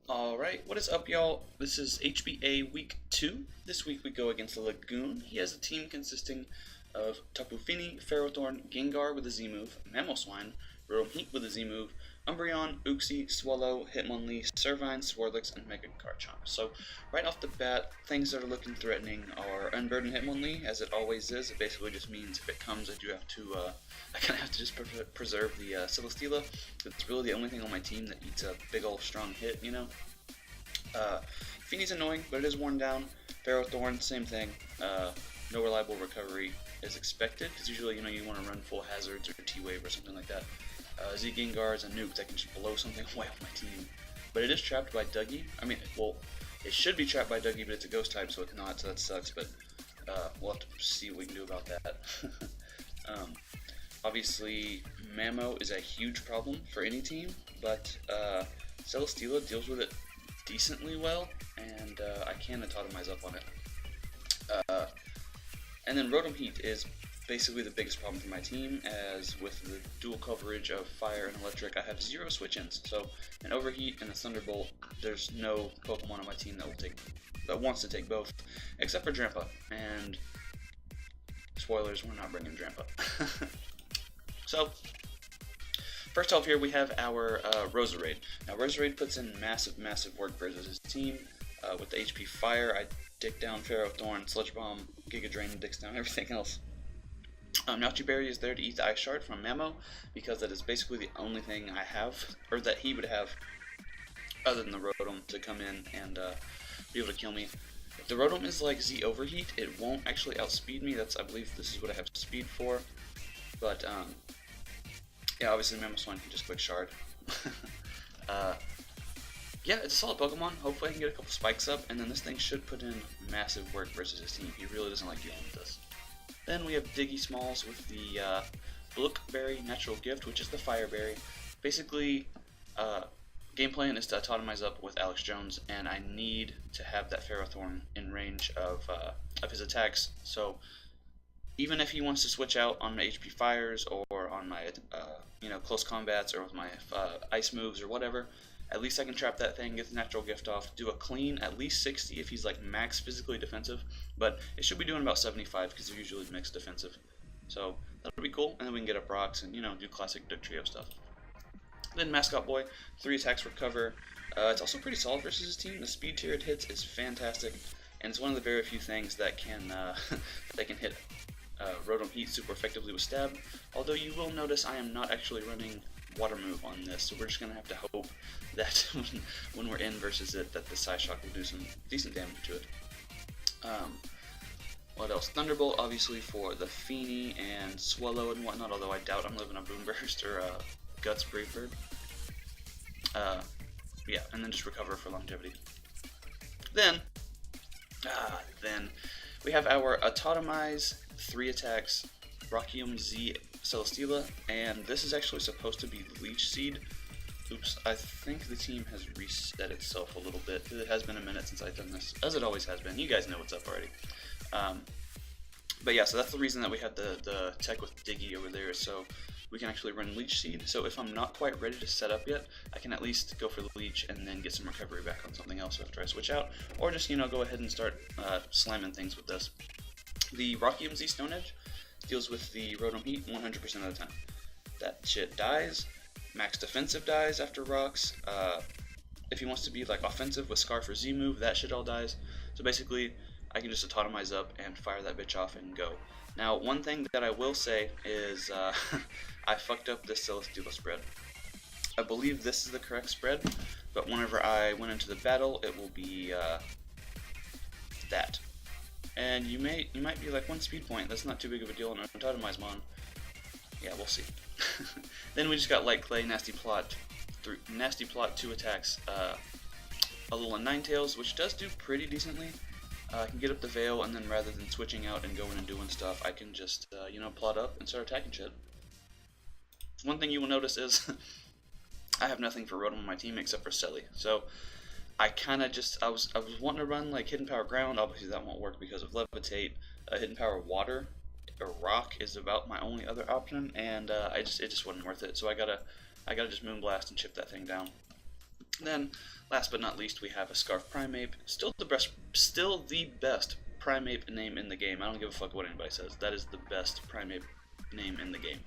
Alright, what is up, y'all? This is HBA Week 2. This week we go against the Lagoon. He has a team consisting of Tapu Fini, Ferrothorn, Gengar with a Z move, Mamoswine, Rotom Heat with a Z move, Umbreon, Uxie, Swallow, Hitmonlee, Servine, Swirlix, and Mega Garchomp. So, right off the bat, things that are looking threatening are Unburden Hitmonlee, as it always is. It basically just means if it comes, I kind of have to just preserve the Celesteela. It's really the only thing on my team that eats a big ol' strong hit, you know? Fini's annoying, but it is worn down. Ferrothorn, same thing. No reliable recovery is expected, because usually, you want to run full hazards or T-Wave or something like that. Z Gengar is a nuke that can just blow something away off my team. But it is trapped by Dougie. I mean, well, it should be trapped by Dougie, but it's a ghost type, so it's not, so that sucks, but we'll have to see what we can do about that. Obviously, Mamo is a huge problem for any team, but Celesteela deals with it decently well, and I can autotomize up on it. And then Rotom Heat is basically the biggest problem for my team, as with the dual coverage of Fire and Electric, I have 0 switch-ins. So an Overheat and a Thunderbolt, there's no Pokemon on my team that wants to take both, except for Drampa. And spoilers, we're not bringing Drampa. So, first off here, we have our Roserade. Now, Roserade puts in massive work versus his team. With the HP Fire, I dick down Ferrothorn, Sludge Bomb, Giga Drain, dicks down everything else. Nachi Berry is there to eat the Ice Shard from Mamo, because that is basically the only thing I have, or that he would have, other than the Rotom, to come in and be able to kill me. If the Rotom is like Z Overheat, it won't actually outspeed me. I believe this is what I have speed for. But, yeah, obviously Mamoswine can just quick Shard. Yeah, it's a solid Pokemon. Hopefully I can get a couple spikes up, and then this thing should put in massive work versus his team. He really doesn't like dealing with this. Then we have Diggy Smalls with the Blookberry Natural Gift, which is the Fire Berry. Basically, game plan is to autotomize up with Alex Jones, and I need to have that Ferrothorn in range of his attacks. So even if he wants to switch out on my HP Fires or on my close combats or with my ice moves or whatever, at least I can trap that thing, get the natural gift off, do a clean, at least 60 if he's like max physically defensive, but it should be doing about 75 because they're usually mixed defensive. So that'll be cool, and then we can get up rocks and, do classic Duck Trio stuff. Then Mascot Boy, 3 attacks for cover. It's also pretty solid versus his team. The speed tier it hits is fantastic, and it's one of the very few things that can hit Rotom Heat super effectively with Stab, although you will notice I am not actually running Water move on this, so we're just gonna have to hope that when we're in versus it, that the Psyshock will do some decent damage to it. What else? Thunderbolt, obviously, for the Fini and Swallow and whatnot, although I doubt I'm living a Boomburst or a Guts Brave Bird. Yeah, and then just recover for longevity. Then we have our Autotomize 3 attacks Rockium Z Celesteela, and this is actually supposed to be Leech Seed. Oops, I think the team has reset itself a little bit, because it has been a minute since I've done this, as it always has been. You guys know what's up already. But yeah, so that's the reason that we had the tech with Diggy over there, so we can actually run Leech Seed. So if I'm not quite ready to set up yet, I can at least go for the Leech and then get some recovery back on something else after I switch out, or just, go ahead and start slamming things with this. The Rockium Z Stone Edge deals with the Rotom Heat 100% of the time. That shit dies. Max defensive dies after rocks. If he wants to be like offensive with Scarf or Z move, that shit all dies. So basically, I can just autotomize up and fire that bitch off and go. Now, one thing that I will say is I fucked up this Celesteela spread. I believe this is the correct spread, but whenever I went into the battle, it will be that. And you might be like, 1 speed point, that's not too big of a deal in an autotomize mon. Yeah, we'll see. Then we just got Light Clay, Nasty Plot, 2 attacks, a little Ninetales, which does do pretty decently. I can get up the Veil, and then rather than switching out and going and doing stuff, I can just, plot up and start attacking shit. One thing you will notice is I have nothing for Rotom on my team except for Selly. So I kind of just I was wanting to run like Hidden Power Ground. Obviously that won't work because of Levitate. Hidden Power Water or Rock is about my only other option, and it just wasn't worth it. So I gotta just Moonblast and chip that thing down. And then last but not least, we have a Scarf Primeape. Still the best Primeape name in the game. I don't give a fuck what anybody says. That is the best Primeape name in the game.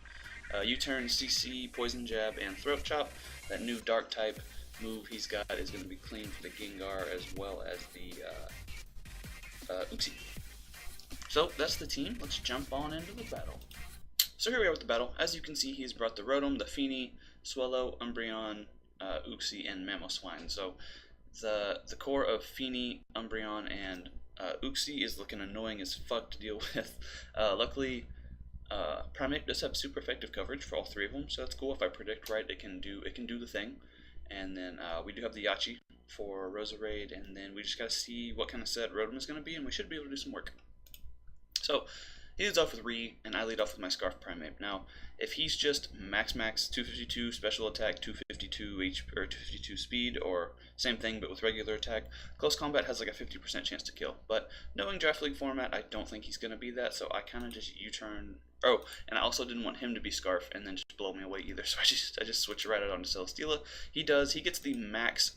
U-turn, CC, Poison Jab, and Throat Chop. That new Dark type move he's got is going to be clean for the Gengar as well as the Uxie. So that's the team. Let's jump on into the battle. So here we are with the battle. As you can see, he's brought the Rotom, the Feeny, Swellow, Umbreon, Uxie, and Mamoswine. So the core of Feeny, Umbreon, and Uxie is looking annoying as fuck to deal with. Luckily, Primeape does have super effective coverage for all three of them, so that's cool. If I predict right, it can do the thing. And then we do have the Yachi for Roserade, and then we just gotta see what kind of set Rotom is gonna be, and we should be able to do some work. So he leads off with Ree, and I lead off with my Scarf Primeape. Now, if he's just max 252 special attack, 252 HP, or 252 speed, or same thing but with regular attack, close combat has like a 50% chance to kill. But knowing Draft League format, I don't think he's gonna be that, so I kind of just U-turn. Oh, and I also didn't want him to be Scarf and then just blow me away either, so I just switch right out onto Celesteela. He gets the max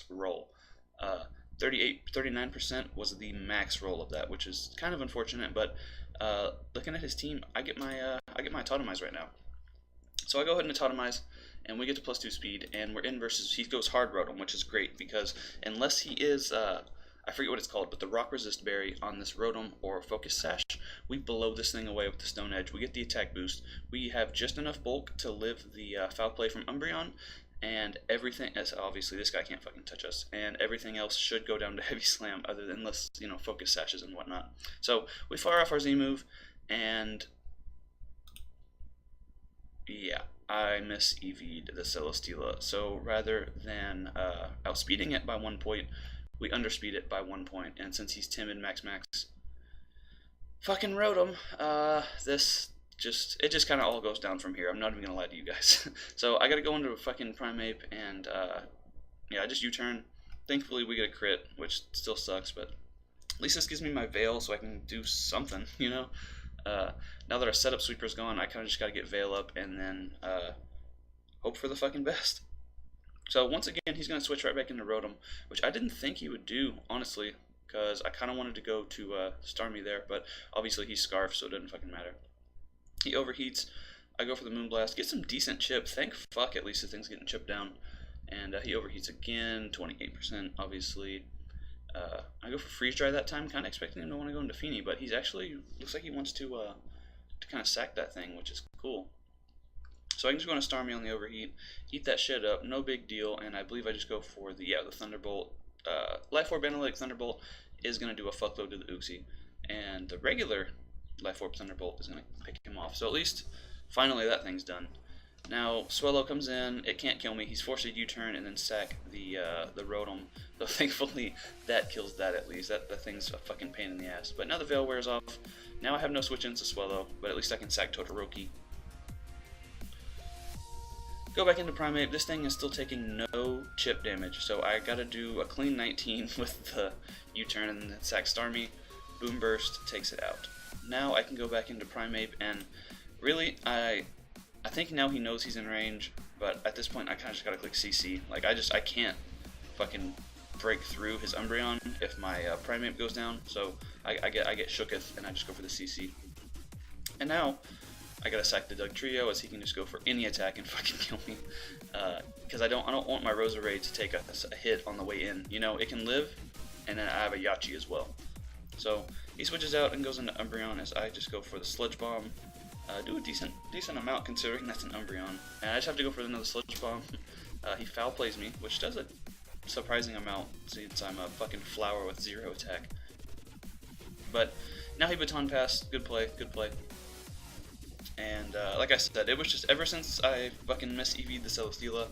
roll. 39% was the max roll of that, which is kind of unfortunate, but looking at his team, I get my Autotomize right now. So I go ahead and Autotomize, and we get to +2 speed, and we're in versus, he goes hard Rotom, which is great, because unless he is, I forget what it's called, but the Rock Resist Berry on this Rotom or Focus Sash, we blow this thing away with the Stone Edge. We get the attack boost. We have just enough bulk to live the Foul Play from Umbreon, and everything, as obviously this guy can't fucking touch us, and everything else should go down to Heavy Slam, other than unless, Focus Sashes and whatnot. So we fire off our Z move, and yeah, I miss EV'd the Celesteela. So rather than outspeeding it by 1 point, we underspeed it by 1 point, and since he's timid max, fucking Rotom, it just kind of all goes down from here. I'm not even gonna lie to you guys. So I gotta go into a fucking Primeape, and yeah, I just U-turn. Thankfully we get a crit, which still sucks, but at least this gives me my Veil so I can do something, Now that our setup sweeper's gone, I kind of just gotta get Veil up and then hope for the fucking best. So once again, he's gonna switch right back into Rotom, which I didn't think he would do, honestly, because I kind of wanted to go to Starmie there, but obviously he's Scarf, so it doesn't fucking matter. He overheats. I go for the Moonblast. Get some decent chip. Thank fuck at least the thing's getting chipped down. And he overheats again. 28%, obviously. I go for Freeze Dry that time. Kind of expecting him to want to go into Feeny, but he's actually, looks like he wants to kind of sack that thing, which is cool. So I can just go into Starmie on the overheat. Eat that shit up. No big deal. And I believe I just go for the Thunderbolt. Life Orb Analytic Thunderbolt is going to do a fuckload to the Uxie. And the regular Life Orb Thunderbolt is going to pick him off. So at least, finally, that thing's done. Now, Swellow comes in. It can't kill me. He's forced to U-turn and then sack the Rotom. So thankfully, that kills that at least. That thing's a fucking pain in the ass. But now the Veil wears off. Now I have no switch-ins to Swellow, but at least I can sack Todoroki. Go back into Primeape. This thing is still taking no chip damage, so I gotta do a clean 19 with the U-turn and then sack Starmie. Boom Burst takes it out. Now I can go back into Primeape, and really, I think now he knows he's in range, but at this point I kind of just gotta click CC. Like, I can't fucking break through his Umbreon if my Primeape goes down, so I get shooketh, and I just go for the CC. And now I gotta sack the Dugtrio, as he can just go for any attack and fucking kill me, because I don't want my Roserade to take a hit on the way in. It can live, and then I have a Yachi as well. So he switches out and goes into Umbreon, as I just go for the Sludge Bomb. Do a decent amount considering that's an Umbreon. And I just have to go for another Sludge Bomb. He foul plays me, which does a surprising amount since I'm a fucking flower with 0 attack. But now he Baton Pass. Good play. And like I said, it was just ever since I fucking miss EV'd the Celesteela,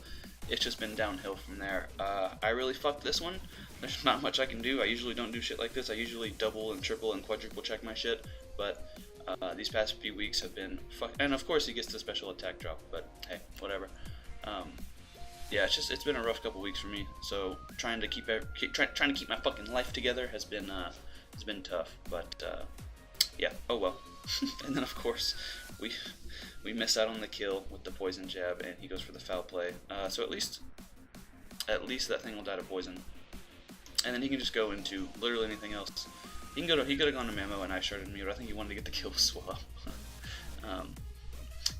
it's just been downhill from there. I really fucked this one. There's not much I can do. I usually don't do shit like this. I usually double and triple and quadruple check my shit, but these past few weeks have been and of course he gets the special attack drop, but hey, whatever. yeah, it's been a rough couple weeks for me. So trying to keep my fucking life together has been tough. But yeah, oh well. And then of course we miss out on the kill with the poison jab, and he goes for the foul play. So at least that thing will die to poison, and then he can just go into literally anything else. He could have gone to Mamo and I sharded me, but I think he wanted to get the kill with Swap.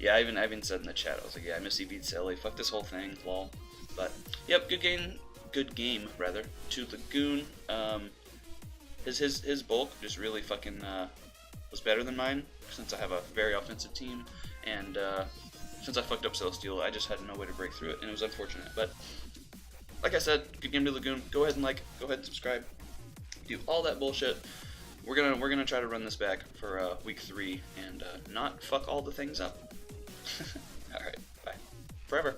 Yeah, I even said in the chat, I was like, yeah, I miss beat Silly. Fuck this whole thing, lol. But yep, good game rather to Lagoon. His bulk just really fucking was better than mine, since I have a very offensive team, and since I fucked up Celestial, I just had no way to break through it, and it was unfortunate. But like I said, good game to Lagoon. Go ahead and like, go ahead and subscribe, do all that bullshit. We're gonna try to run this back for week 3 and not fuck all the things up. All right, bye, forever.